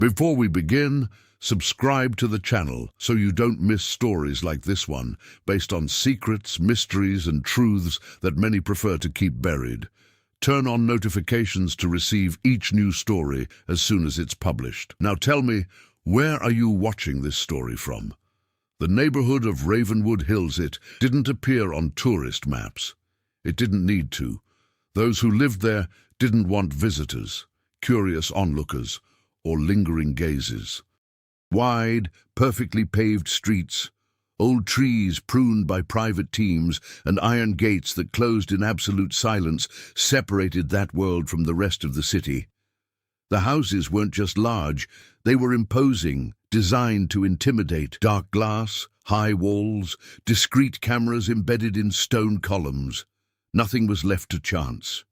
Before we begin, subscribe to the channel so you don't miss stories like this one, based on secrets, mysteries, and truths that many prefer to keep buried. Turn on notifications to receive each new story as soon as it's published. Now tell me, where are you watching this story from? The neighborhood of Ravenwood Hills. It didn't appear on tourist maps. It didn't need to. Those who lived there didn't want visitors, curious onlookers, or lingering gazes. Wide, perfectly paved streets, old trees pruned by private teams, and iron gates that closed in absolute silence separated that world from the rest of the city. The houses weren't just large, they were imposing, designed to intimidate. Dark glass, high walls, discreet cameras embedded in stone columns. Nothing was left to chance.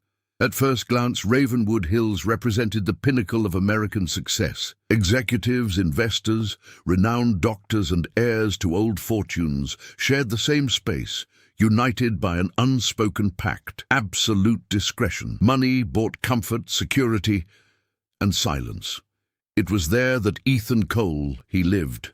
At first glance, Ravenwood Hills represented the pinnacle of American success. Executives, investors, renowned doctors, and heirs to old fortunes shared the same space, united by an unspoken pact: absolute discretion. Money bought comfort, security, and silence. It was there that Ethan Cole lived.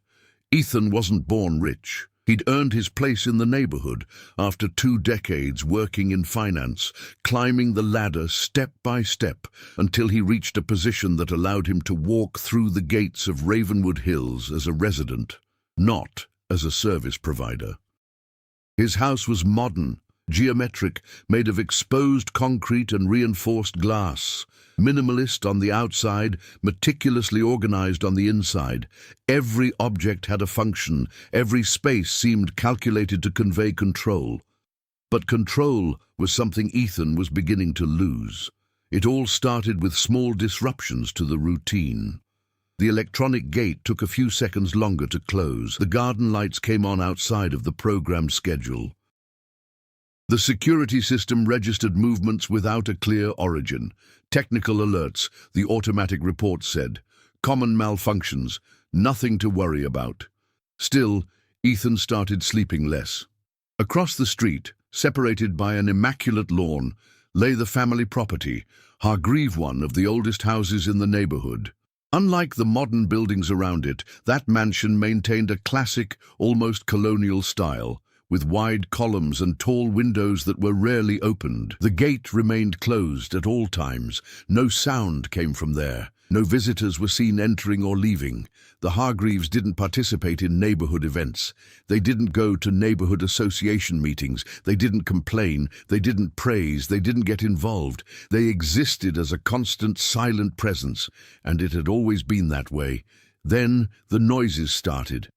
Ethan wasn't born rich. He'd earned his place in the neighborhood after 2 decades working in finance, climbing the ladder step by step until he reached a position that allowed him to walk through the gates of Ravenwood Hills as a resident, not as a service provider. His house was modern, geometric, made of exposed concrete and reinforced glass. Minimalist on the outside, meticulously organized on the inside. Every object had a function, every space seemed calculated to convey control. But control was something Ethan was beginning to lose. It all started with small disruptions to the routine. The electronic gate took a few seconds longer to close. The garden lights came on outside of the programmed schedule. The security system registered movements without a clear origin. Technical alerts, the automatic report said. Common malfunctions, nothing to worry about. Still, Ethan started sleeping less. Across the street, separated by an immaculate lawn, lay the family property, Hargreave, one of the oldest houses in the neighborhood. Unlike the modern buildings around it, that mansion maintained a classic, almost colonial style, with wide columns and tall windows that were rarely opened. The gate remained closed at all times. No sound came from there. No visitors were seen entering or leaving. The Hargreaves didn't participate in neighborhood events. They didn't go to neighborhood association meetings. They didn't complain. They didn't praise. They didn't get involved. They existed as a constant, silent presence, and it had always been that way. Then the noises started.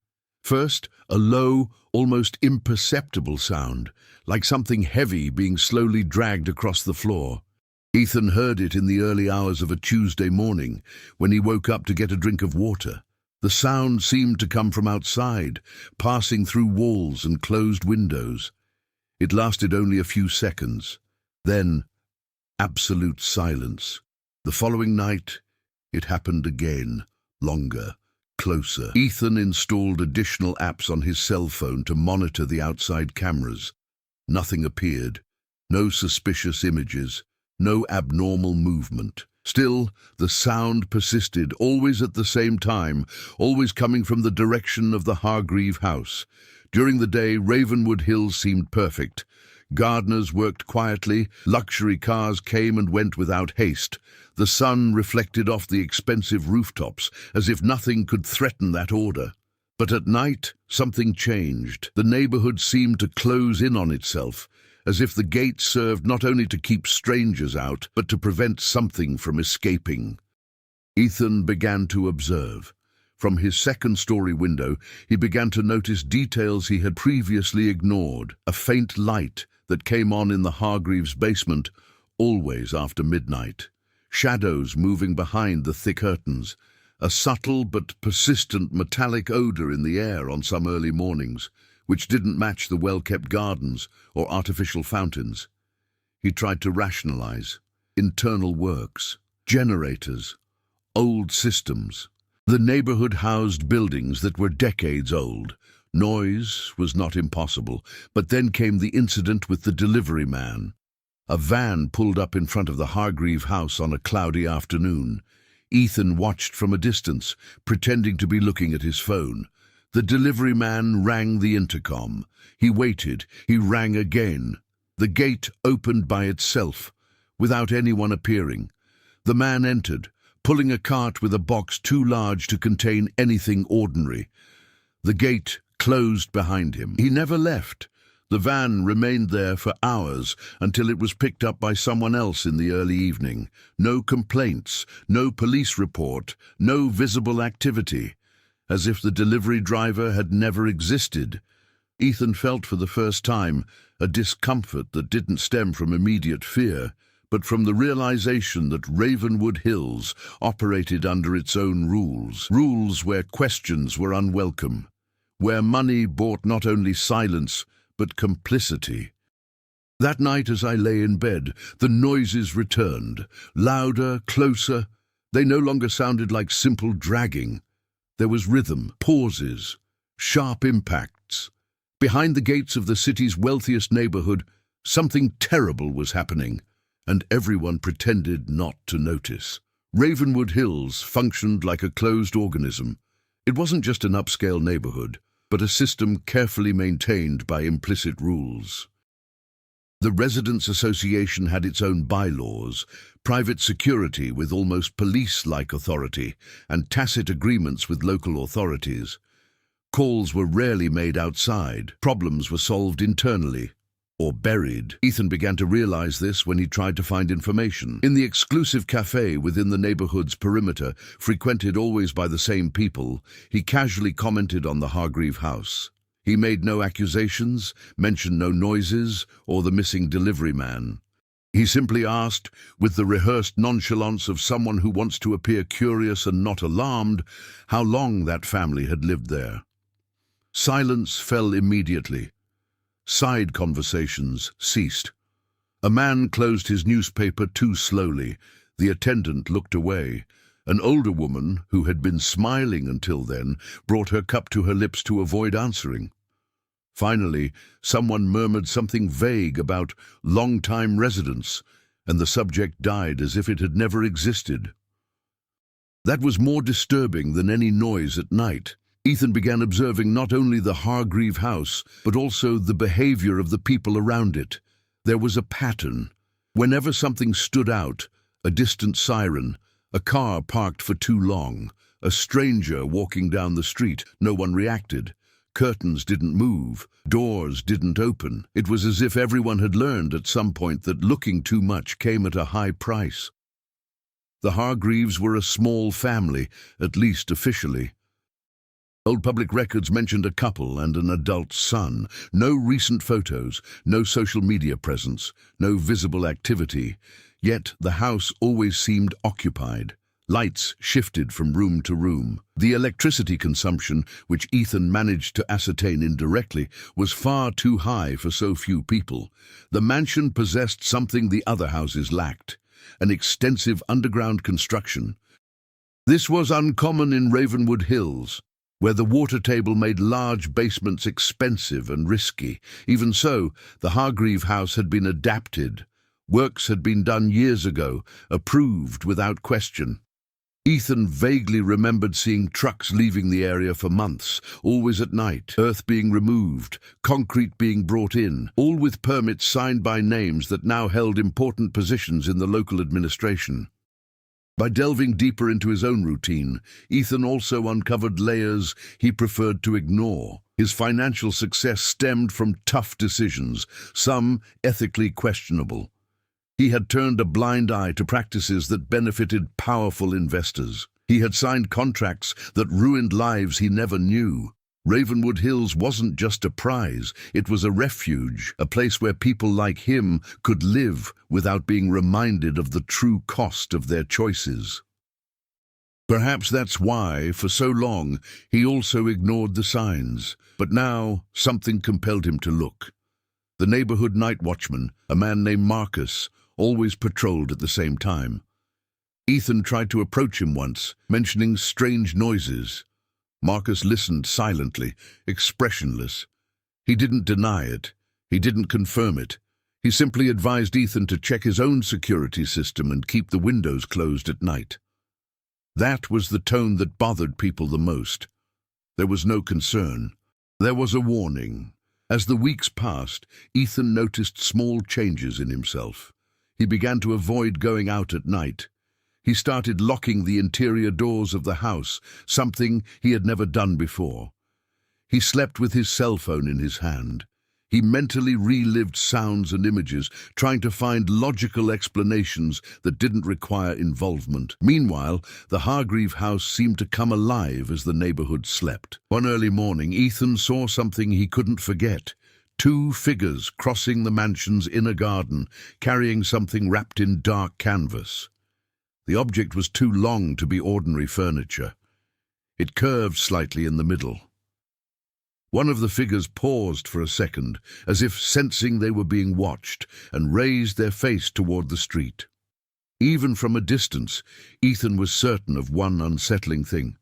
First, a low, almost imperceptible sound, like something heavy being slowly dragged across the floor. Ethan heard it in the early hours of a Tuesday morning, when he woke up to get a drink of water. The sound seemed to come from outside, passing through walls and closed windows. It lasted only a few seconds. Then, absolute silence. The following night, it happened again, longer, closer. Ethan installed additional apps on his cell phone to monitor the outside cameras. Nothing appeared. No suspicious images. No abnormal movement. Still, the sound persisted, always at the same time, always coming from the direction of the Hargreave house. During the day, Ravenwood Hills seemed perfect. Gardeners worked quietly, luxury cars came and went without haste. The sun reflected off the expensive rooftops, as if nothing could threaten that order. But at night, something changed. The neighborhood seemed to close in on itself, as if the gate served not only to keep strangers out, but to prevent something from escaping. Ethan began to observe. From his second-story window, he began to notice details he had previously ignored. A faint light that came on in the Hargreaves' basement, always after midnight. Shadows moving behind the thick curtains. A subtle but persistent metallic odor in the air on some early mornings, which didn't match the well-kept gardens or artificial fountains. He tried to rationalize. Internal works, generators, old systems. The neighborhood housed buildings that were decades old. Noise was not impossible, but then came the incident with the delivery man. A van pulled up in front of the Hargreave house on a cloudy afternoon. Ethan watched from a distance, pretending to be looking at his phone. The delivery man rang the intercom. He waited. He rang again. The gate opened by itself, without anyone appearing. The man entered, pulling a cart with a box too large to contain anything ordinary. The gate closed behind him. He never left. The van remained there for hours until it was picked up by someone else in the early evening. No complaints, no police report, no visible activity, as if the delivery driver had never existed. Ethan felt for the first time a discomfort that didn't stem from immediate fear, but from the realization that Ravenwood Hills operated under its own rules where questions were unwelcome, where money bought not only silence, but complicity. That night as I lay in bed, the noises returned, louder, closer. They no longer sounded like simple dragging. There was rhythm, pauses, sharp impacts. Behind the gates of the city's wealthiest neighborhood, something terrible was happening, and everyone pretended not to notice. Ravenwood Hills functioned like a closed organism. It wasn't just an upscale neighborhood, but a system carefully maintained by implicit rules. The Residents' Association had its own bylaws, private security with almost police-like authority, and tacit agreements with local authorities. Calls were rarely made outside. Problems were solved internally, or buried. Ethan began to realize this when he tried to find information. In the exclusive cafe within the neighborhood's perimeter, frequented always by the same people, he casually commented on the Hargreave house. He made no accusations, mentioned no noises, or the missing delivery man. He simply asked, with the rehearsed nonchalance of someone who wants to appear curious and not alarmed, how long that family had lived there. Silence fell immediately. Side conversations ceased. A man closed his newspaper too slowly. The attendant looked away. An older woman, who had been smiling until then, brought her cup to her lips to avoid answering. Finally, someone murmured something vague about long-time residents, and the subject died as if it had never existed. That was more disturbing than any noise at night. Ethan began observing not only the Hargreave house, but also the behavior of the people around it. There was a pattern. Whenever something stood out, a distant siren, a car parked for too long, a stranger walking down the street, no one reacted. Curtains didn't move, doors didn't open. It was as if everyone had learned at some point that looking too much came at a high price. The Hargreaves were a small family, at least officially. Old public records mentioned a couple and an adult son. No recent photos, no social media presence, no visible activity. Yet the house always seemed occupied. Lights shifted from room to room. The electricity consumption, which Ethan managed to ascertain indirectly, was far too high for so few people. The mansion possessed something the other houses lacked: an extensive underground construction. This was uncommon in Ravenwood Hills, where the water table made large basements expensive and risky. Even so, the Hargreave house had been adapted. Works had been done years ago, approved without question. Ethan vaguely remembered seeing trucks leaving the area for months, always at night, earth being removed, concrete being brought in, all with permits signed by names that now held important positions in the local administration. By delving deeper into his own routine, Ethan also uncovered layers he preferred to ignore. His financial success stemmed from tough decisions, some ethically questionable. He had turned a blind eye to practices that benefited powerful investors. He had signed contracts that ruined lives he never knew. Ravenwood Hills wasn't just a prize, it was a refuge, a place where people like him could live without being reminded of the true cost of their choices. Perhaps that's why, for so long, he also ignored the signs. But now, something compelled him to look. The neighborhood night watchman, a man named Marcus, always patrolled at the same time. Ethan tried to approach him once, mentioning strange noises. Marcus listened silently, expressionless. He didn't deny it. He didn't confirm it. He simply advised Ethan to check his own security system and keep the windows closed at night. That was the tone that bothered people the most. There was no concern. There was a warning. As the weeks passed, Ethan noticed small changes in himself. He began to avoid going out at night. He started locking the interior doors of the house, something he had never done before. He slept with his cell phone in his hand. He mentally relived sounds and images, trying to find logical explanations that didn't require involvement. Meanwhile, the Hargreave house seemed to come alive as the neighborhood slept. One early morning, Ethan saw something he couldn't forget. Two figures crossing the mansion's inner garden, carrying something wrapped in dark canvas. The object was too long to be ordinary furniture. It curved slightly in the middle. One of the figures paused for a second, as if sensing they were being watched, and raised their face toward the street. Even from a distance, Ethan was certain of one unsettling thing.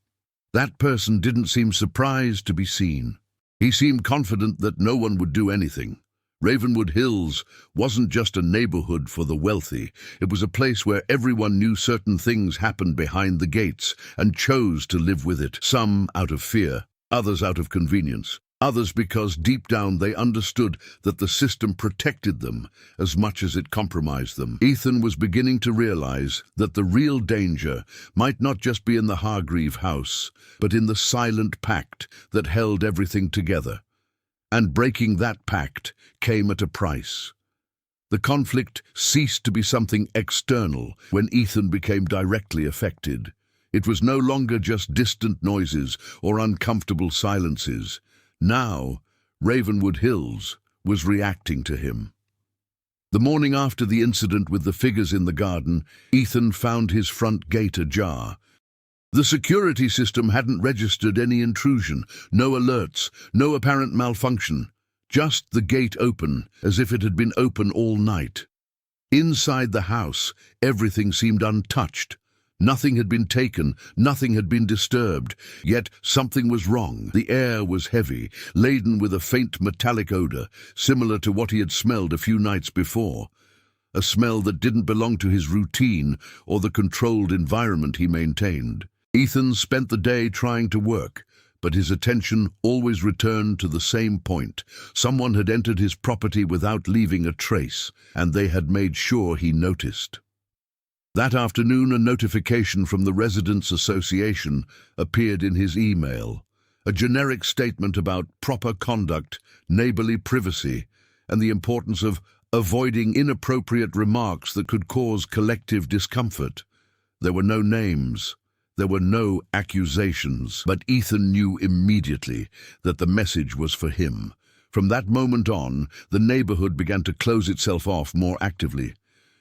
That person didn't seem surprised to be seen. He seemed confident that no one would do anything. Ravenwood Hills wasn't just a neighborhood for the wealthy. It was a place where everyone knew certain things happened behind the gates and chose to live with it, some out of fear, others out of convenience, others because deep down they understood that the system protected them as much as it compromised them. Ethan was beginning to realize that the real danger might not just be in the Hargreave house, but in the silent pact that held everything together. And breaking that pact came at a price. The conflict ceased to be something external when Ethan became directly affected. It was no longer just distant noises or uncomfortable silences. Now, Ravenwood Hills was reacting to him. The morning after the incident with the figures in the garden, Ethan found his front gate ajar. The security system hadn't registered any intrusion, no alerts, no apparent malfunction, just the gate open, as if it had been open all night. Inside the house, everything seemed untouched. Nothing had been taken, nothing had been disturbed, yet something was wrong. The air was heavy, laden with a faint metallic odor, similar to what he had smelled a few nights before. A smell that didn't belong to his routine or the controlled environment he maintained. Ethan spent the day trying to work, but his attention always returned to the same point. Someone had entered his property without leaving a trace, and they had made sure he noticed. That afternoon, a notification from the Residents' Association appeared in his email, a generic statement about proper conduct, neighborly privacy, and the importance of avoiding inappropriate remarks that could cause collective discomfort. There were no names. There were no accusations, but Ethan knew immediately that the message was for him. From that moment on, the neighborhood began to close itself off more actively.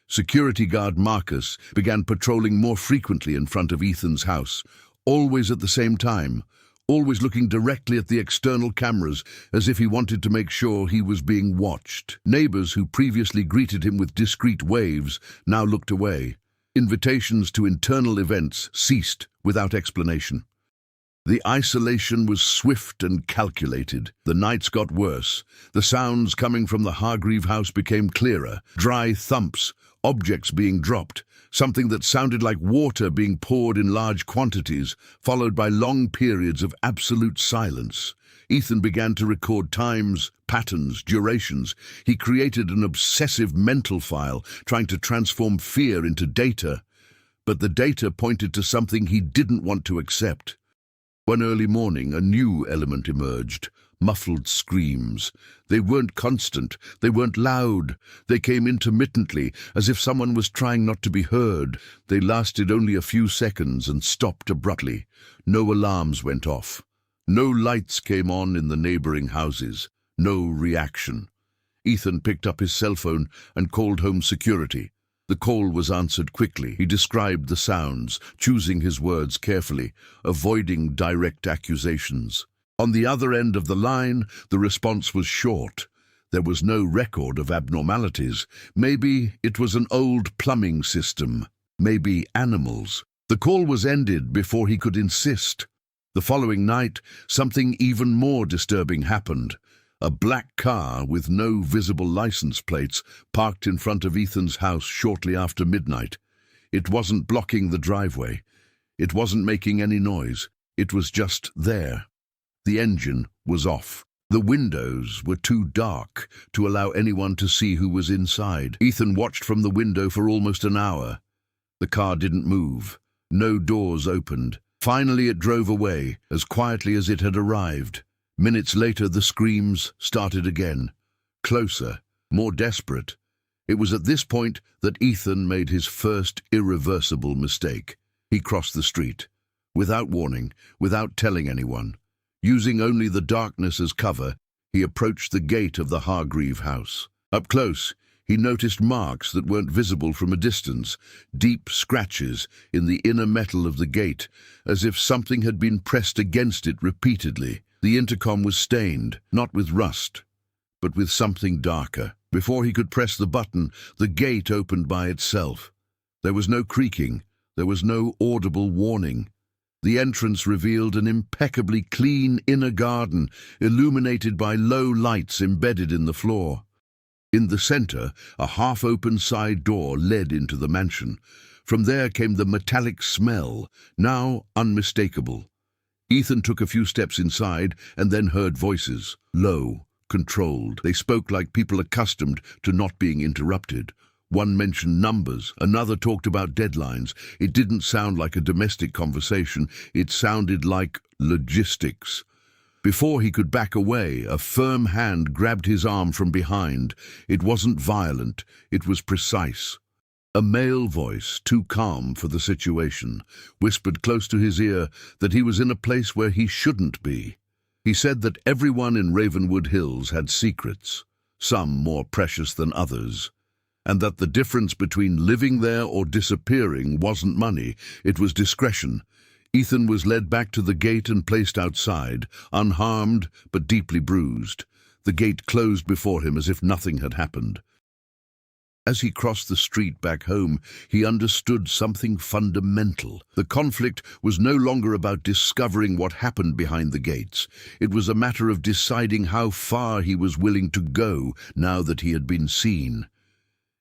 Security guard Marcus began patrolling more frequently in front of Ethan's house, always at the same time, always looking directly at the external cameras as if he wanted to make sure he was being watched. Neighbors who previously greeted him with discreet waves now looked away. Invitations to internal events ceased without explanation. The isolation was swift and calculated. The nights got worse. The sounds coming from the Hargreave house became clearer. Dry thumps, objects being dropped, something that sounded like water being poured in large quantities, followed by long periods of absolute silence. Ethan began to record times, patterns, durations. He created an obsessive mental file, trying to transform fear into data. But the data pointed to something he didn't want to accept. One early morning, a new element emerged. Muffled screams. They weren't constant. They weren't loud. They came intermittently, as if someone was trying not to be heard. They lasted only a few seconds and stopped abruptly. No alarms went off. No lights came on in the neighboring houses. No reaction. Ethan picked up his cell phone and called home security. The call was answered quickly. He described the sounds, choosing his words carefully, avoiding direct accusations. On the other end of the line, the response was short. There was no record of abnormalities. Maybe it was an old plumbing system. Maybe animals. The call was ended before he could insist. The following night, something even more disturbing happened. A black car with no visible license plates parked in front of Ethan's house shortly after midnight. It wasn't blocking the driveway. It wasn't making any noise. It was just there. The engine was off. The windows were too dark to allow anyone to see who was inside. Ethan watched from the window for almost an hour. The car didn't move. No doors opened. Finally, it drove away, as quietly as it had arrived. Minutes later, the screams started again. Closer, more desperate. It was at this point that Ethan made his first irreversible mistake. He crossed the street. Without warning, without telling anyone. Using only the darkness as cover, he approached the gate of the Hargreave house. Up close, he noticed marks that weren't visible from a distance, deep scratches in the inner metal of the gate, as if something had been pressed against it repeatedly. The intercom was stained, not with rust, but with something darker. Before he could press the button, the gate opened by itself. There was no creaking, there was no audible warning. The entrance revealed an impeccably clean inner garden, illuminated by low lights embedded in the floor. In the center, a half-open side door led into the mansion. From there came the metallic smell, now unmistakable. Ethan took a few steps inside and then heard voices, low, controlled. They spoke like people accustomed to not being interrupted. One mentioned numbers, another talked about deadlines. It didn't sound like a domestic conversation, it sounded like logistics. Before he could back away, a firm hand grabbed his arm from behind. It wasn't violent, it was precise. A male voice, too calm for the situation, whispered close to his ear that he was in a place where he shouldn't be. He said that everyone in Ravenwood Hills had secrets, some more precious than others, and that the difference between living there or disappearing wasn't money, it was discretion. Ethan was led back to the gate and placed outside, unharmed but deeply bruised. The gate closed before him as if nothing had happened. As he crossed the street back home, he understood something fundamental. The conflict was no longer about discovering what happened behind the gates. It was a matter of deciding how far he was willing to go now that he had been seen.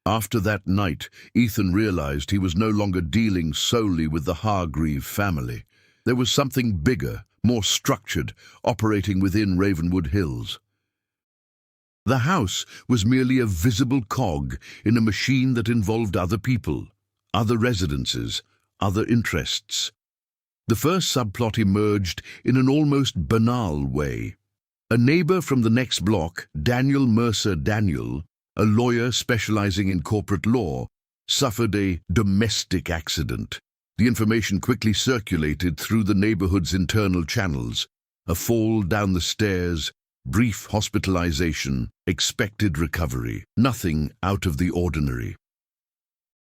After that night, Ethan realized he was no longer dealing solely with the Hargreave family. There was something bigger, more structured, operating within Ravenwood Hills. The house was merely a visible cog in a machine that involved other people, other residences, other interests. The first subplot emerged in an almost banal way. A neighbor from the next block, Daniel Mercer Daniel, a lawyer specializing in corporate law, suffered a domestic accident. The information quickly circulated through the neighborhood's internal channels. A fall down the stairs, brief hospitalization, expected recovery. Nothing out of the ordinary.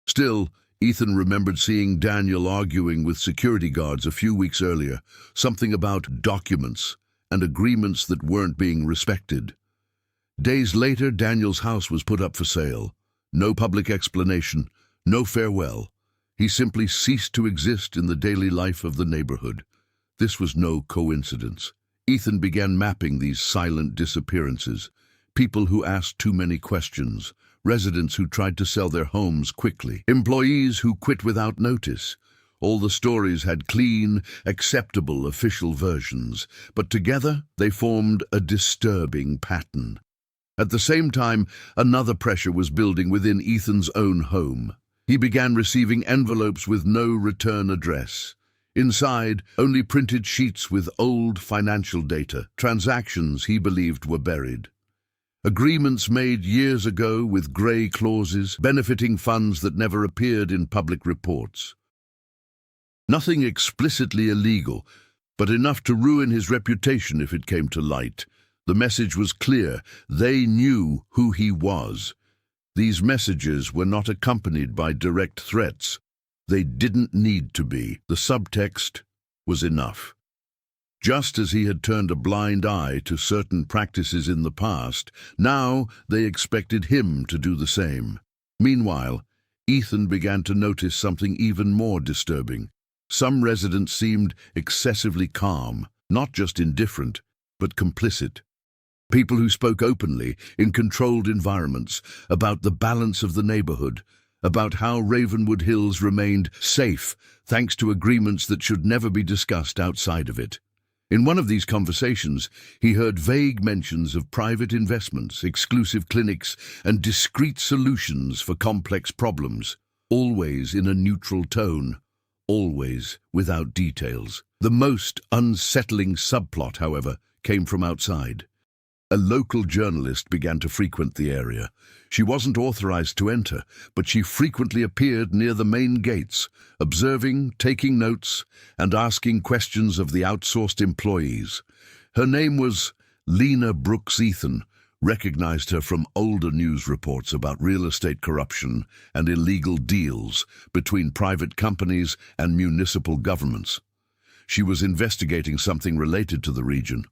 Still, Ethan remembered seeing Daniel arguing with security guards a few weeks earlier, something about documents and agreements that weren't being respected. Days later, Daniel's house was put up for sale. No public explanation, no farewell. He simply ceased to exist in the daily life of the neighborhood. This was no coincidence. Ethan began mapping these silent disappearances. People who asked too many questions, residents who tried to sell their homes quickly, employees who quit without notice. All the stories had clean, acceptable official versions, but together they formed a disturbing pattern. At the same time, another pressure was building within Ethan's own home. He began receiving envelopes with no return address. Inside, only printed sheets with old financial data, transactions he believed were buried. Agreements made years ago with grey clauses, benefiting funds that never appeared in public reports. Nothing explicitly illegal, but enough to ruin his reputation if it came to light. The message was clear. They knew who he was. These messages were not accompanied by direct threats. They didn't need to be. The subtext was enough. Just as he had turned a blind eye to certain practices in the past, now they expected him to do the same. Meanwhile, Ethan began to notice something even more disturbing. Some residents seemed excessively calm, not just indifferent, but complicit. People who spoke openly, in controlled environments, about the balance of the neighborhood, about how Ravenwood Hills remained safe thanks to agreements that should never be discussed outside of it. In one of these conversations, he heard vague mentions of private investments, exclusive clinics, and discreet solutions for complex problems, always in a neutral tone, always without details. The most unsettling subplot, however, came from outside. A local journalist began to frequent the area. She wasn't authorized to enter, but she frequently appeared near the main gates, observing, taking notes, and asking questions of the outsourced employees. Her name was Lena Brooks. Ethan recognized her from older news reports about real estate corruption and illegal deals between private companies and municipal governments. She was investigating something related to the region.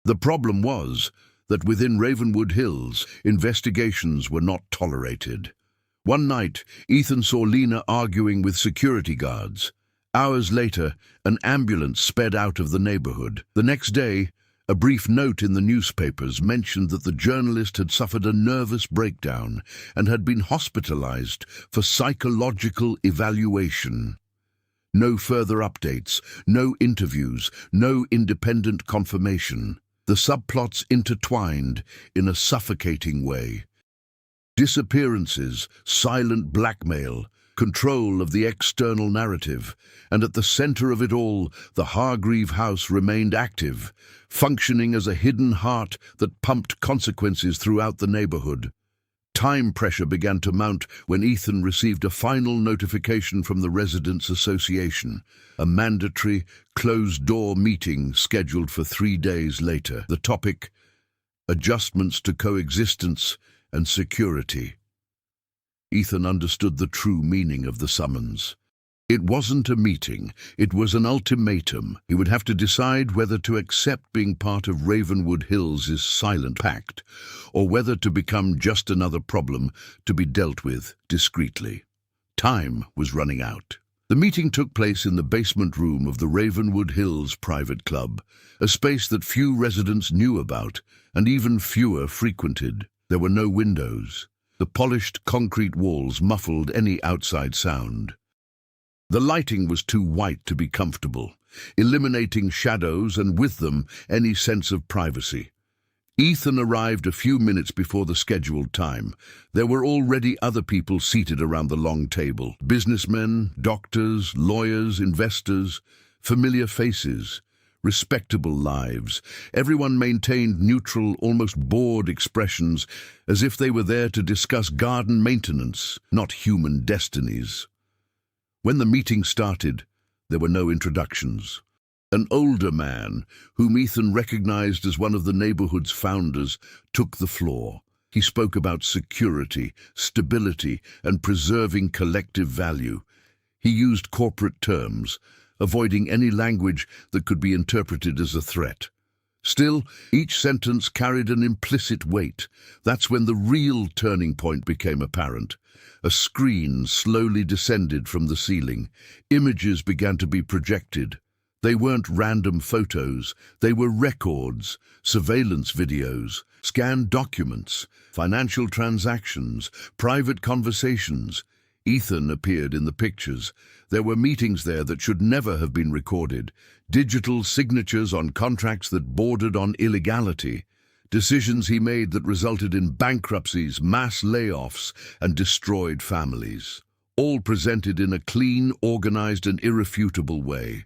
The problem was that within Ravenwood Hills, investigations were not tolerated. One night, Ethan saw Lena arguing with security guards. Hours later, an ambulance sped out of the neighborhood. The next day, a brief note in the newspapers mentioned that the journalist had suffered a nervous breakdown and had been hospitalized for psychological evaluation. No further updates, no interviews, no independent confirmation. The subplots intertwined in a suffocating way. Disappearances, silent blackmail, control of the external narrative, and at the center of it all, the Hargreave house remained active, functioning as a hidden heart that pumped consequences throughout the neighborhood. Time pressure began to mount when Ethan received a final notification from the Residents Association, a mandatory, closed-door meeting scheduled for 3 days later. The topic: adjustments to coexistence and security. Ethan understood the true meaning of the summons. It wasn't a meeting, it was an ultimatum. He would have to decide whether to accept being part of Ravenwood Hills' silent pact, or whether to become just another problem to be dealt with discreetly. Time was running out. The meeting took place in the basement room of the Ravenwood Hills Private Club, a space that few residents knew about and even fewer frequented. There were no windows. The polished concrete walls muffled any outside sound. The lighting was too white to be comfortable, eliminating shadows and with them any sense of privacy. Ethan arrived a few minutes before the scheduled time. There were already other people seated around the long table: businessmen, doctors, lawyers, investors, familiar faces, respectable lives. Everyone maintained neutral, almost bored expressions, as if they were there to discuss garden maintenance, not human destinies. When the meeting started, there were no introductions. An older man, whom Ethan recognized as one of the neighborhood's founders, took the floor. He spoke about security, stability, and preserving collective value. He used corporate terms, avoiding any language that could be interpreted as a threat. Still, each sentence carried an implicit weight. That's when the real turning point became apparent. A screen slowly descended from the ceiling. Images began to be projected. They weren't random photos. They were records, surveillance videos, scanned documents, financial transactions, private conversations. Ethan appeared in the pictures. There were meetings there that should never have been recorded, digital signatures on contracts that bordered on illegality, decisions he made that resulted in bankruptcies, mass layoffs, and destroyed families, all presented in a clean, organized, and irrefutable way.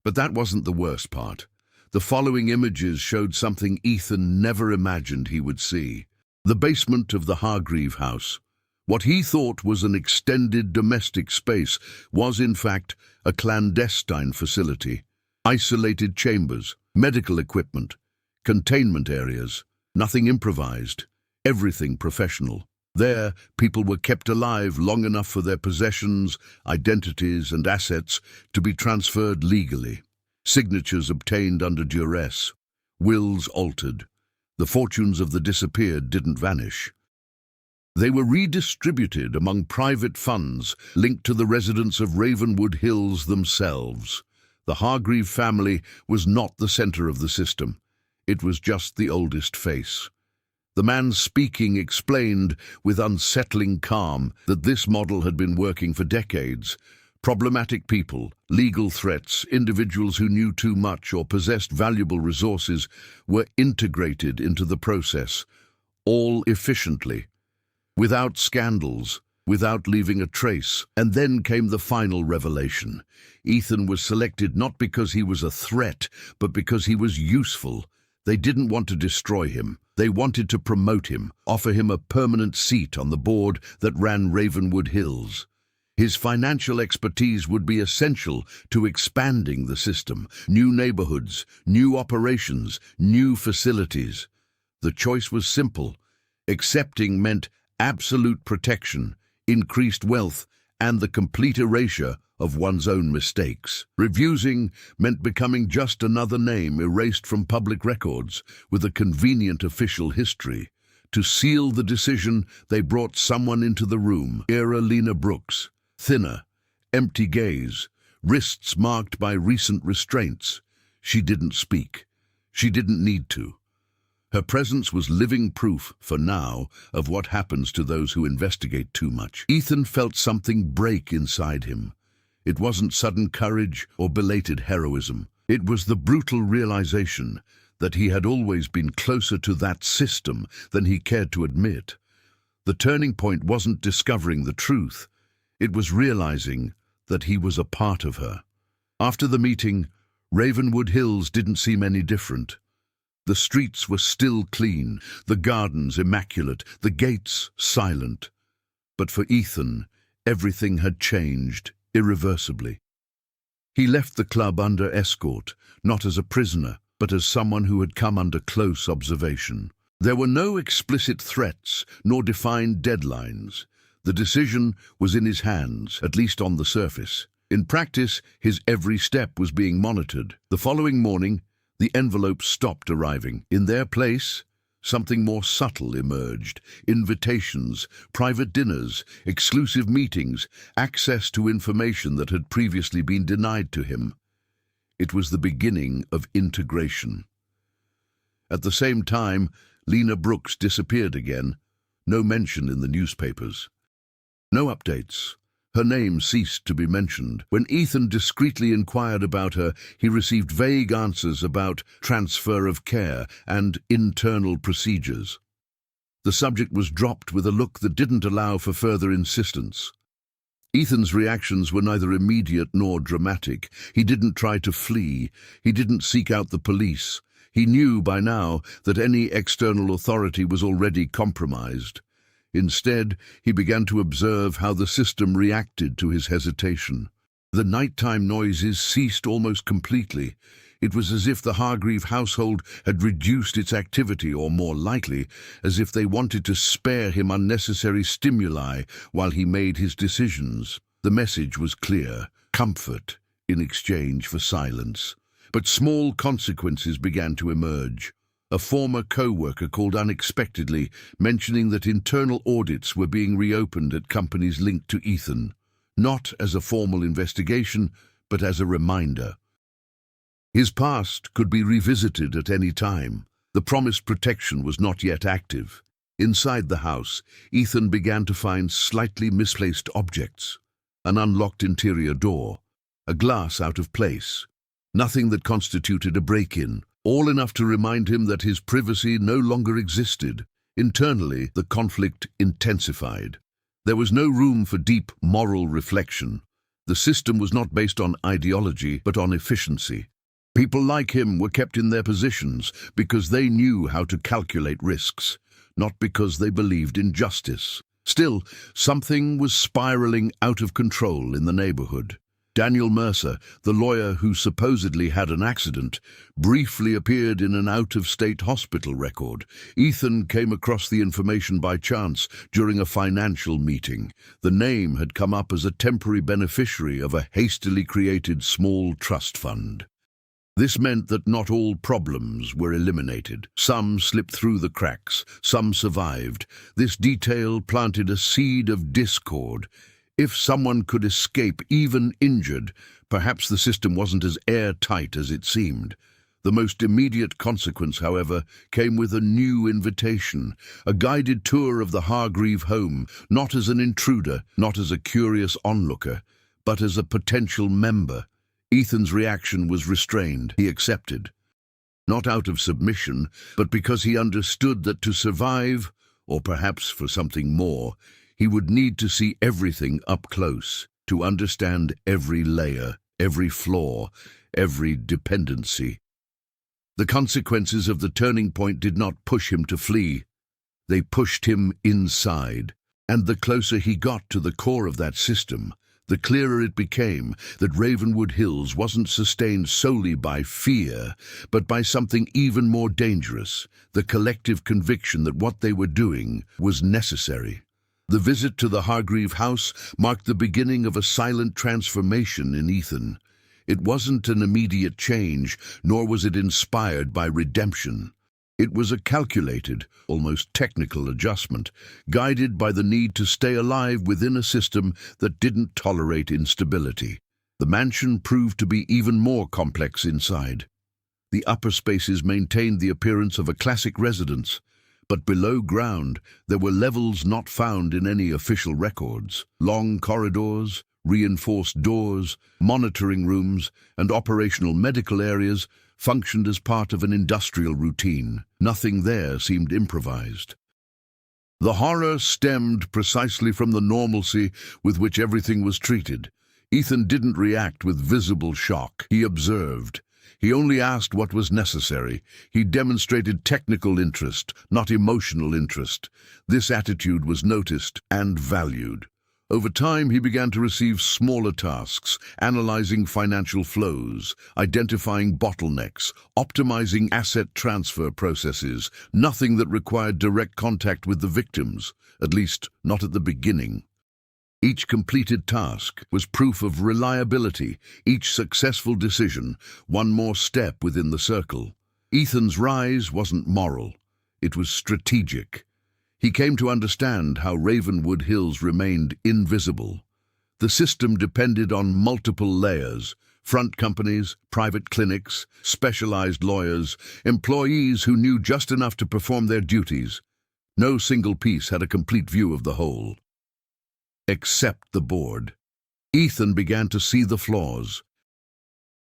But that wasn't the worst part. The following images showed something Ethan never imagined he would see: the basement of the Hargreave house. What he thought was an extended domestic space was, in fact, a clandestine facility. Isolated chambers, medical equipment, containment areas, nothing improvised, everything professional. There, people were kept alive long enough for their possessions, identities, and assets to be transferred legally. Signatures obtained under duress, wills altered. The fortunes of the disappeared didn't vanish. They were redistributed among private funds linked to the residents of Ravenwood Hills themselves. The Hargreave family was not the center of the system. It was just the oldest face. The man speaking explained with unsettling calm that this model had been working for decades. Problematic people, legal threats, individuals who knew too much or possessed valuable resources were integrated into the process, all efficiently, without scandals, without leaving a trace. And then came the final revelation. Ethan was selected not because he was a threat, but because he was useful. They didn't want to destroy him. They wanted to promote him, offer him a permanent seat on the board that ran Ravenwood Hills. His financial expertise would be essential to expanding the system, new neighborhoods, new operations, new facilities. The choice was simple. Accepting meant absolute protection, increased wealth, and the complete erasure of one's own mistakes. Refusing meant becoming just another name erased from public records with a convenient official history. To seal the decision, they brought someone into the room, Lena Brooks. Thinner, empty gaze, wrists marked by recent restraints. She didn't speak. She didn't need to. Her presence was living proof, for now, of what happens to those who investigate too much. Ethan felt something break inside him. It wasn't sudden courage or belated heroism. It was the brutal realization that he had always been closer to that system than he cared to admit. The turning point wasn't discovering the truth. It was realizing that he was a part of her. After the meeting, Ravenwood Hills didn't seem any different. The streets were still clean, the gardens immaculate, the gates silent. But for Ethan, everything had changed irreversibly. He left the club under escort, not as a prisoner, but as someone who had come under close observation. There were no explicit threats, nor defined deadlines. The decision was in his hands, at least on the surface. In practice, his every step was being monitored. The following morning, the envelopes stopped arriving. In their place, something more subtle emerged. Invitations, private dinners, exclusive meetings, access to information that had previously been denied to him. It was the beginning of integration. At the same time, Lena Brooks disappeared again. No mention in the newspapers. No updates. Her name ceased to be mentioned. When Ethan discreetly inquired about her, he received vague answers about transfer of care and internal procedures. The subject was dropped with a look that didn't allow for further insistence. Ethan's reactions were neither immediate nor dramatic. He didn't try to flee. He didn't seek out the police. He knew by now that any external authority was already compromised. Instead, he began to observe how the system reacted to his hesitation. The nighttime noises ceased almost completely. It was as if the Hargreave household had reduced its activity, or more likely, as if they wanted to spare him unnecessary stimuli while he made his decisions. The message was clear: comfort in exchange for silence. But small consequences began to emerge. A former co-worker called unexpectedly, mentioning that internal audits were being reopened at companies linked to Ethan, not as a formal investigation, but as a reminder. His past could be revisited at any time. The promised protection was not yet active. Inside the house, Ethan began to find slightly misplaced objects. An unlocked interior door, a glass out of place, nothing that constituted a break-in. All enough to remind him that his privacy no longer existed. Internally, the conflict intensified. There was no room for deep moral reflection. The system was not based on ideology, but on efficiency. People like him were kept in their positions because they knew how to calculate risks, not because they believed in justice. Still, something was spiraling out of control in the neighborhood. Daniel Mercer, the lawyer who supposedly had an accident, briefly appeared in an out-of-state hospital record. Ethan came across the information by chance during a financial meeting. The name had come up as a temporary beneficiary of a hastily created small trust fund. This meant that not all problems were eliminated. Some slipped through the cracks, some survived. This detail planted a seed of discord. If someone could escape, even injured, perhaps the system wasn't as airtight as it seemed. The most immediate consequence, however, came with a new invitation, a guided tour of the Hargreave home, not as an intruder, not as a curious onlooker, but as a potential member. Ethan's reaction was restrained. He accepted, not out of submission, but because he understood that to survive, or perhaps for something more, he would need to see everything up close, to understand every layer, every flaw, every dependency. The consequences of the turning point did not push him to flee. They pushed him inside. And the closer he got to the core of that system, the clearer it became that Ravenwood Hills wasn't sustained solely by fear, but by something even more dangerous, the collective conviction that what they were doing was necessary. The visit to the Hargreave house marked the beginning of a silent transformation in Ethan. It wasn't an immediate change, nor was it inspired by redemption. It was a calculated, almost technical adjustment, guided by the need to stay alive within a system that didn't tolerate instability. The mansion proved to be even more complex inside. The upper spaces maintained the appearance of a classic residence, but below ground there were levels not found in any official records. Long corridors, reinforced doors, monitoring rooms, and operational medical areas functioned as part of an industrial routine. Nothing there seemed improvised. The horror stemmed precisely from the normalcy with which everything was treated. Ethan didn't react with visible shock. He observed. He only asked what was necessary. He demonstrated technical interest, not emotional interest. This attitude was noticed and valued. Over time, he began to receive smaller tasks, analyzing financial flows, identifying bottlenecks, optimizing asset transfer processes, nothing that required direct contact with the victims, at least not at the beginning. Each completed task was proof of reliability, each successful decision, one more step within the circle. Ethan's rise wasn't moral, it was strategic. He came to understand how Ravenwood Hills remained invisible. The system depended on multiple layers: front companies, private clinics, specialized lawyers, employees who knew just enough to perform their duties. No single piece had a complete view of the whole. Except the board. Ethan began to see the flaws.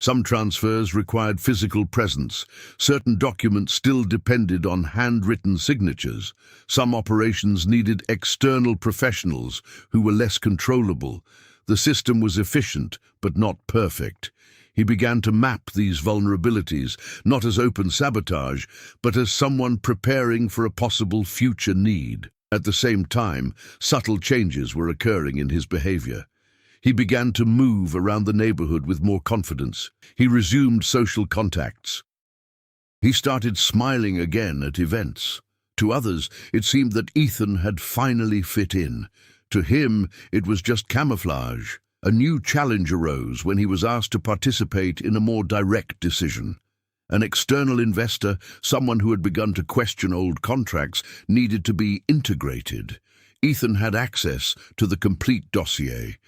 Some transfers required physical presence. Certain documents still depended on handwritten signatures. Some operations needed external professionals who were less controllable. The system was efficient, but not perfect. He began to map these vulnerabilities, not as open sabotage, but as someone preparing for a possible future need. At the same time, subtle changes were occurring in his behavior. He began to move around the neighborhood with more confidence. He resumed social contacts. He started smiling again at events. To others, it seemed that Ethan had finally fit in. To him, it was just camouflage. A new challenge arose when he was asked to participate in a more direct decision. An external investor, someone who had begun to question old contracts, needed to be integrated. Ethan had access to the complete dossier.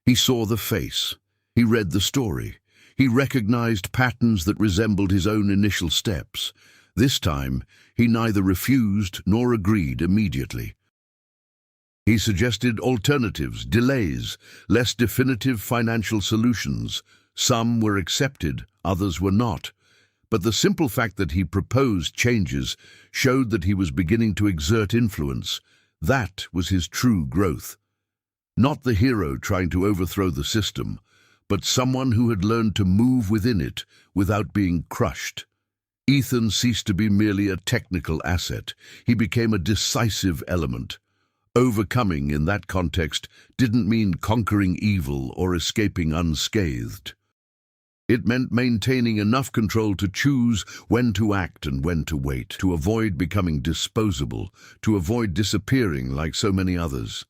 He saw the face. He read the story. He recognized patterns that resembled his own initial steps. This time, he neither refused nor agreed immediately. He suggested alternatives, delays, less definitive financial solutions. Some were accepted, others were not. But the simple fact that he proposed changes showed that he was beginning to exert influence. That was his true growth. Not the hero trying to overthrow the system, but someone who had learned to move within it without being crushed. Ethan ceased to be merely a technical asset. He became a decisive element. Overcoming in that context didn't mean conquering evil or escaping unscathed. It meant maintaining enough control to choose when to act and when to wait, to avoid becoming disposable, to avoid disappearing like so many others.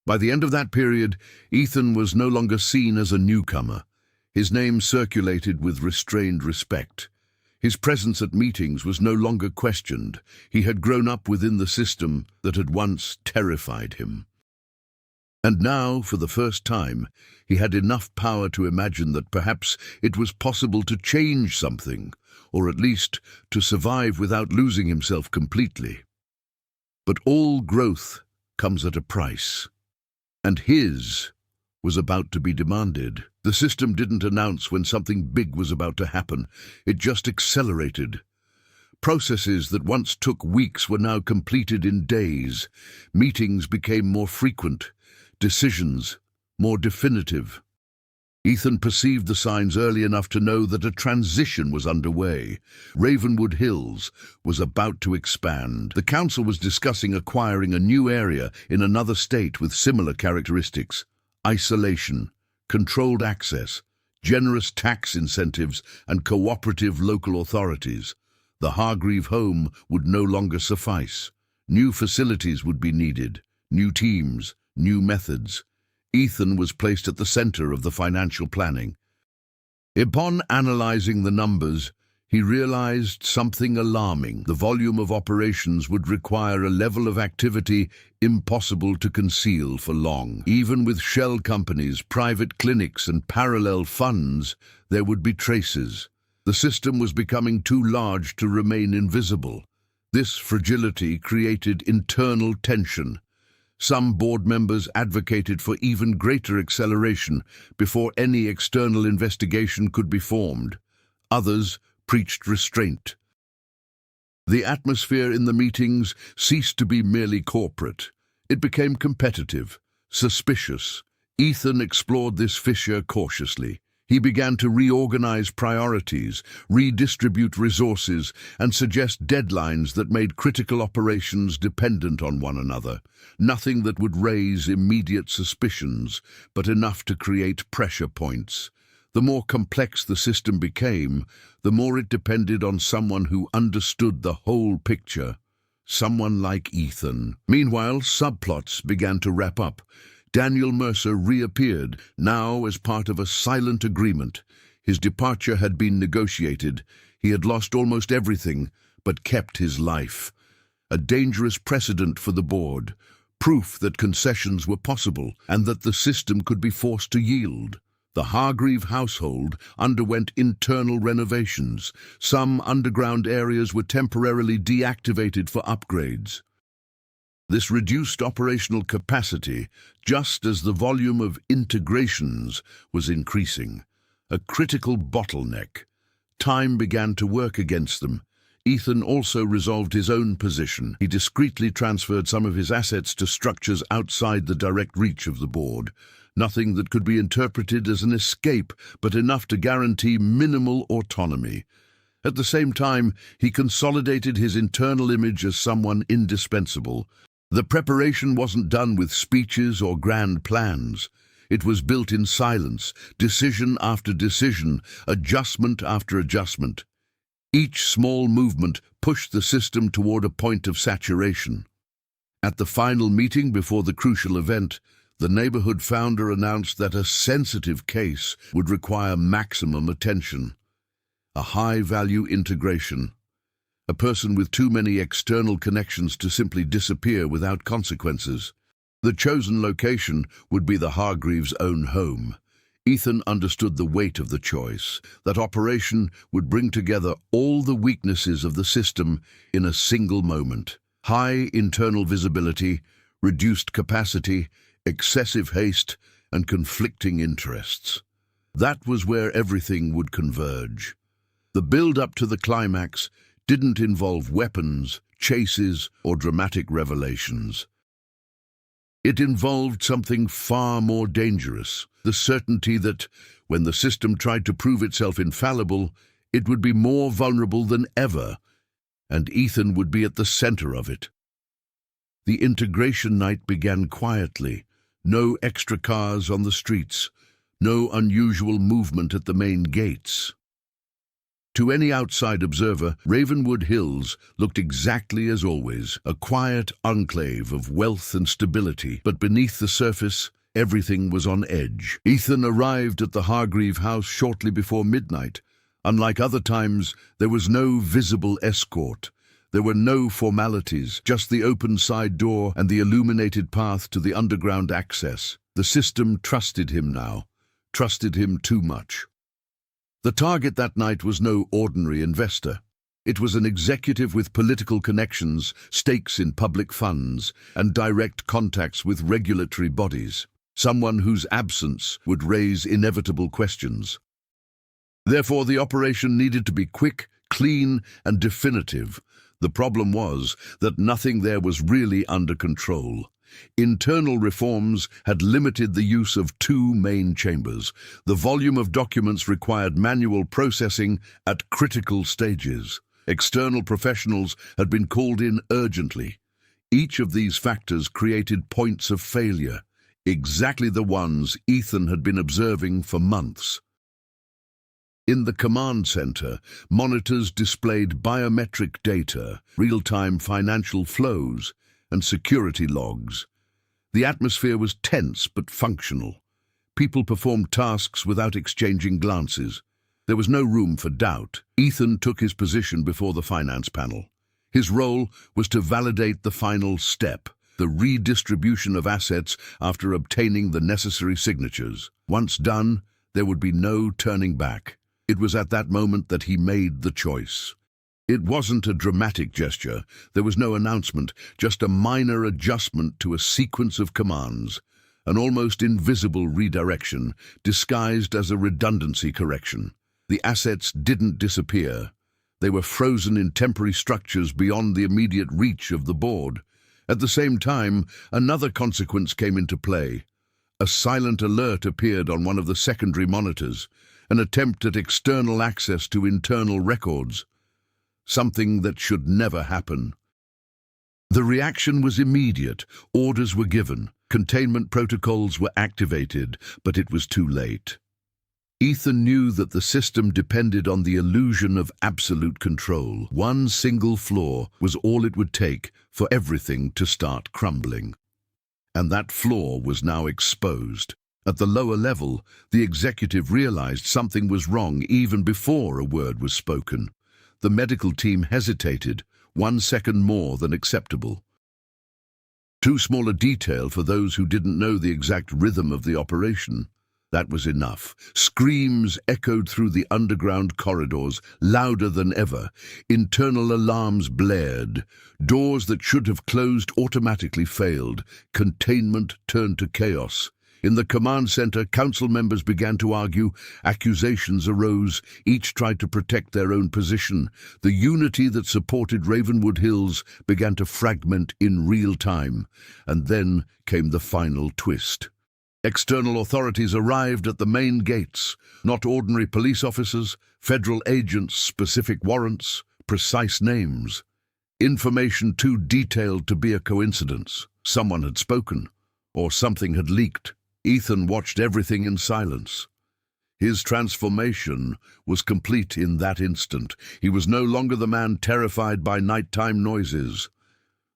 By the end of that period, Ethan was no longer seen as a newcomer. His name circulated with restrained respect. His presence at meetings was no longer questioned. He had grown up within the system that had once terrified him. And now, for the first time, he had enough power to imagine that perhaps it was possible to change something, or at least to survive without losing himself completely. But all growth comes at a price, and his was about to be demanded. The system didn't announce when something big was about to happen. It just accelerated. Processes that once took weeks were now completed in days. Meetings became more frequent, decisions more definitive. Ethan perceived the signs early enough to know that a transition was underway. Ravenwood Hills was about to expand. The council was discussing acquiring a new area in another state with similar characteristics: isolation, controlled access, generous tax incentives, and cooperative local authorities. The Hargreave home would no longer suffice. New facilities would be needed, new teams, new methods. Ethan was placed at the center of the financial planning. Upon analyzing the numbers, he realized something alarming. The volume of operations would require a level of activity impossible to conceal for long. Even with shell companies, private clinics, and parallel funds, there would be traces. The system was becoming too large to remain invisible. This fragility created internal tension. Some board members advocated for even greater acceleration before any external investigation could be formed. Others preached restraint. The atmosphere in the meetings ceased to be merely corporate. It became competitive, suspicious. Ethan explored this fissure cautiously. He began to reorganize priorities, redistribute resources, and suggest deadlines that made critical operations dependent on one another. Nothing that would raise immediate suspicions, but enough to create pressure points. The more complex the system became, the more it depended on someone who understood the whole picture. Someone like Ethan. Meanwhile, subplots began to wrap up. Daniel Mercer reappeared, now as part of a silent agreement. His departure had been negotiated. He had lost almost everything, but kept his life. A dangerous precedent for the board, proof that concessions were possible and that the system could be forced to yield. The Hargreave household underwent internal renovations. Some underground areas were temporarily deactivated for upgrades. This reduced operational capacity just as the volume of integrations was increasing, a critical bottleneck. Time began to work against them. Ethan also resolved his own position. He discreetly transferred some of his assets to structures outside the direct reach of the board. Nothing that could be interpreted as an escape, but enough to guarantee minimal autonomy. At the same time, he consolidated his internal image as someone indispensable. The preparation wasn't done with speeches or grand plans. It was built in silence, decision after decision, adjustment after adjustment. Each small movement pushed the system toward a point of saturation. At the final meeting before the crucial event, the neighborhood founder announced that a sensitive case would require maximum attention. A high-value integration. A person with too many external connections to simply disappear without consequences. The chosen location would be the Hargreaves' own home. Ethan understood the weight of the choice. That operation would bring together all the weaknesses of the system in a single moment. High internal visibility, reduced capacity, excessive haste, and conflicting interests. That was where everything would converge. The build-up to the climax didn't involve weapons, chases, or dramatic revelations. It involved something far more dangerous, the certainty that, when the system tried to prove itself infallible, it would be more vulnerable than ever, and Ethan would be at the center of it. The integration night began quietly. No extra cars on the streets, no unusual movement at the main gates. To any outside observer, Ravenwood Hills looked exactly as always, a quiet enclave of wealth and stability, but beneath the surface, everything was on edge. Ethan arrived at the Hargreave house shortly before midnight. Unlike other times, there was no visible escort. There were no formalities, just the open side door and the illuminated path to the underground access. The system trusted him now, trusted him too much. The target that night was no ordinary investor. It was an executive with political connections, stakes in public funds, and direct contacts with regulatory bodies. Someone whose absence would raise inevitable questions. Therefore, the operation needed to be quick, clean, and definitive. The problem was that nothing there was really under control. Internal reforms had limited the use of two main chambers. The volume of documents required manual processing at critical stages. External professionals had been called in urgently. Each of these factors created points of failure, exactly the ones Ethan had been observing for months. In the command center, monitors displayed biometric data, real-time financial flows, and security logs. The atmosphere was tense but functional. People performed tasks without exchanging glances. There was no room for doubt. Ethan took his position before the finance panel. His role was to validate the final step, the redistribution of assets after obtaining the necessary signatures. Once done, there would be no turning back. It was at that moment that he made the choice. It wasn't a dramatic gesture. There was no announcement, just a minor adjustment to a sequence of commands, an almost invisible redirection, disguised as a redundancy correction. The assets didn't disappear. They were frozen in temporary structures beyond the immediate reach of the board. At the same time, another consequence came into play. A silent alert appeared on one of the secondary monitors, an attempt at external access to internal records, something that should never happen. The reaction was immediate. Orders were given. Containment protocols were activated, but it was too late. Ethan knew that the system depended on the illusion of absolute control. One single flaw was all it would take for everything to start crumbling. And that flaw was now exposed. At the lower level, the executive realized something was wrong even before a word was spoken. The medical team hesitated, 1 second more than acceptable. Too small a detail for those who didn't know the exact rhythm of the operation. That was enough. Screams echoed through the underground corridors, louder than ever. Internal alarms blared. Doors that should have closed automatically failed. Containment turned to chaos. In the command center, council members began to argue. Accusations arose. Each tried to protect their own position. The unity that supported Ravenwood Hills began to fragment in real time. And then came the final twist. External authorities arrived at the main gates. Not ordinary police officers, federal agents, specific warrants, precise names. Information too detailed to be a coincidence. Someone had spoken, or something had leaked. Ethan watched everything in silence. His transformation was complete in that instant. He was no longer the man terrified by nighttime noises,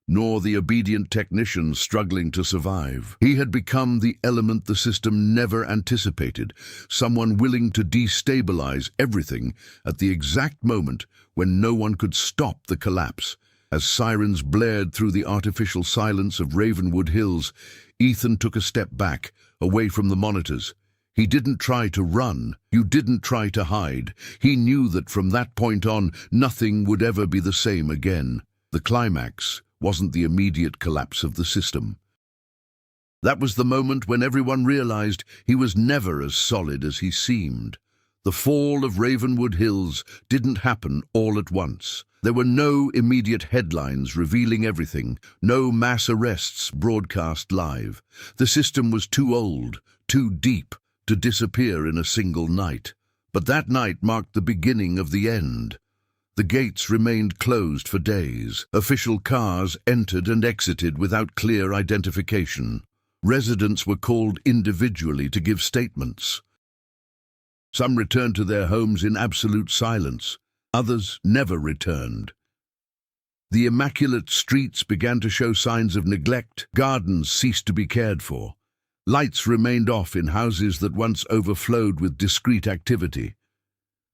nor the obedient technician struggling to survive. He had become the element the system never anticipated, someone willing to destabilize everything at the exact moment when no one could stop the collapse. As sirens blared through the artificial silence of Ravenwood Hills, Ethan took a step back, away from the monitors. He didn't try to run. You didn't try to hide. He knew that from that point on, nothing would ever be the same again. The climax wasn't the immediate collapse of the system. That was the moment when everyone realized he was never as solid as he seemed. The fall of Ravenwood Hills didn't happen all at once. There were no immediate headlines revealing everything, no mass arrests broadcast live. The system was too old, too deep, to disappear in a single night. But that night marked the beginning of the end. The gates remained closed for days. Official cars entered and exited without clear identification. Residents were called individually to give statements. Some returned to their homes in absolute silence. Others never returned. The immaculate streets began to show signs of neglect. Gardens ceased to be cared for. Lights remained off in houses that once overflowed with discreet activity.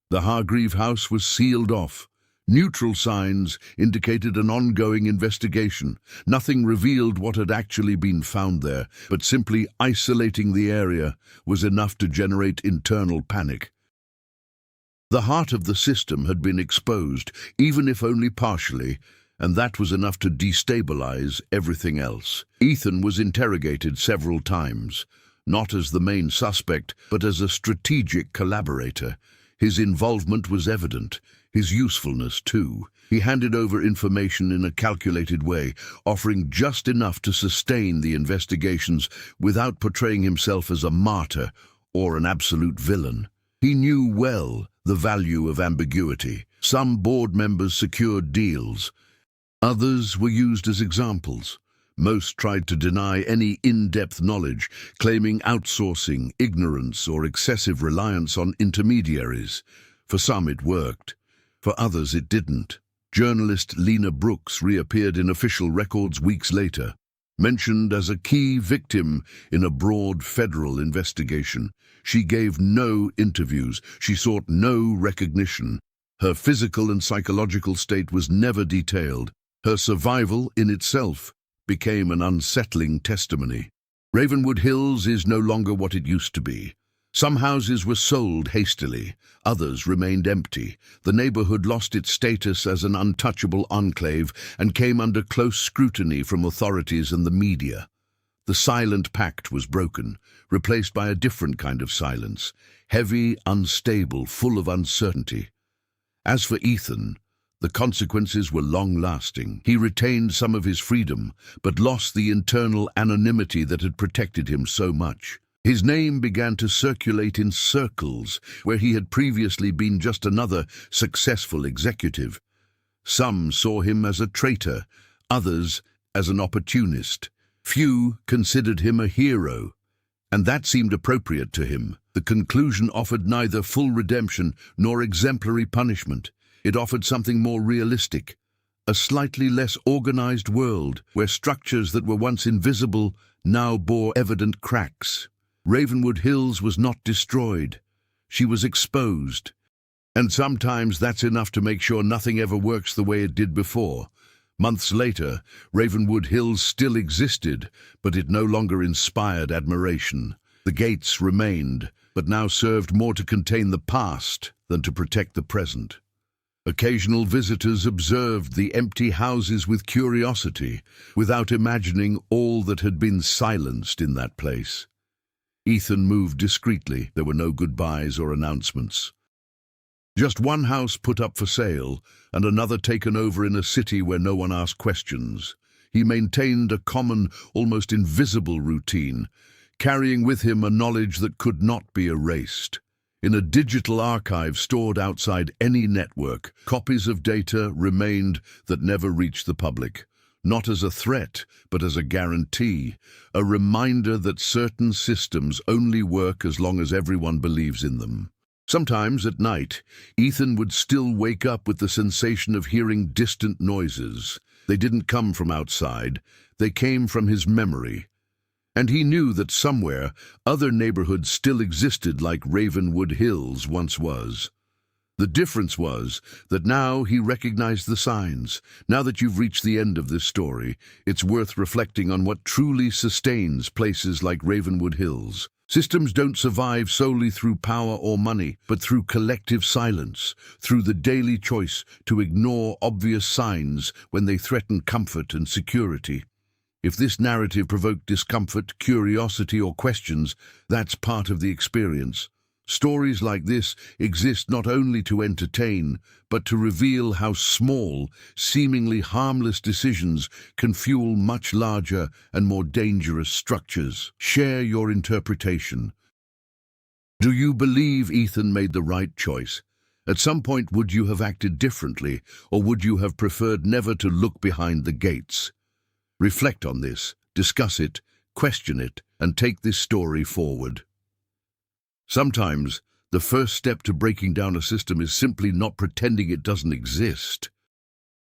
The Hargreave house was sealed off. Neutral signs indicated an ongoing investigation. Nothing revealed what had actually been found there, but simply isolating the area was enough to generate internal panic. The heart of the system had been exposed, even if only partially, and that was enough to destabilize everything else. Ethan was interrogated several times, not as the main suspect, but as a strategic collaborator. His involvement was evident, his usefulness too. He handed over information in a calculated way, offering just enough to sustain the investigations without portraying himself as a martyr or an absolute villain. He knew well the value of ambiguity. Some board members secured deals. Others were used as examples. Most tried to deny any in-depth knowledge, claiming outsourcing, ignorance, or excessive reliance on intermediaries. For some it worked. For others it didn't. Journalist Lena Brooks reappeared in official records weeks later, mentioned as a key victim in a broad federal investigation. She gave no interviews. She sought no recognition. Her physical and psychological state was never detailed. Her survival in itself became an unsettling testimony. Ravenwood Hills is no longer what it used to be. Some houses were sold hastily, others remained empty. The neighborhood lost its status as an untouchable enclave and came under close scrutiny from authorities and the media. The silent pact was broken, replaced by a different kind of silence, heavy, unstable, full of uncertainty. As for Ethan, the consequences were long-lasting. He retained some of his freedom, but lost the internal anonymity that had protected him so much. His name began to circulate in circles where he had previously been just another successful executive. Some saw him as a traitor, others as an opportunist. Few considered him a hero, and that seemed appropriate to him. The conclusion offered neither full redemption nor exemplary punishment. It offered something more realistic, a slightly less organized world where structures that were once invisible now bore evident cracks. Ravenwood Hills was not destroyed. She was exposed. And sometimes that's enough to make sure nothing ever works the way it did before. Months later, Ravenwood Hills still existed, but it no longer inspired admiration. The gates remained, but now served more to contain the past than to protect the present. Occasional visitors observed the empty houses with curiosity, without imagining all that had been silenced in that place. Ethan moved discreetly. There were no goodbyes or announcements. Just one house put up for sale, and another taken over in a city where no one asked questions. He maintained a common, almost invisible routine, carrying with him a knowledge that could not be erased. In a digital archive stored outside any network, copies of data remained that never reached the public. Not as a threat, but as a guarantee, a reminder that certain systems only work as long as everyone believes in them. Sometimes at night, Ethan would still wake up with the sensation of hearing distant noises. They didn't come from outside, they came from his memory. And he knew that somewhere other neighborhoods still existed like Ravenwood Hills once was. The difference was that now he recognized the signs. Now that you've reached the end of this story, it's worth reflecting on what truly sustains places like Ravenwood Hills. Systems don't survive solely through power or money, but through collective silence, through the daily choice to ignore obvious signs when they threaten comfort and security. If this narrative provoked discomfort, curiosity, or questions, that's part of the experience. Stories like this exist not only to entertain, but to reveal how small, seemingly harmless decisions can fuel much larger and more dangerous structures. Share your interpretation. Do you believe Ethan made the right choice? At some point, would you have acted differently, or would you have preferred never to look behind the gates? Reflect on this, discuss it, question it, and take this story forward. Sometimes, the first step to breaking down a system is simply not pretending it doesn't exist.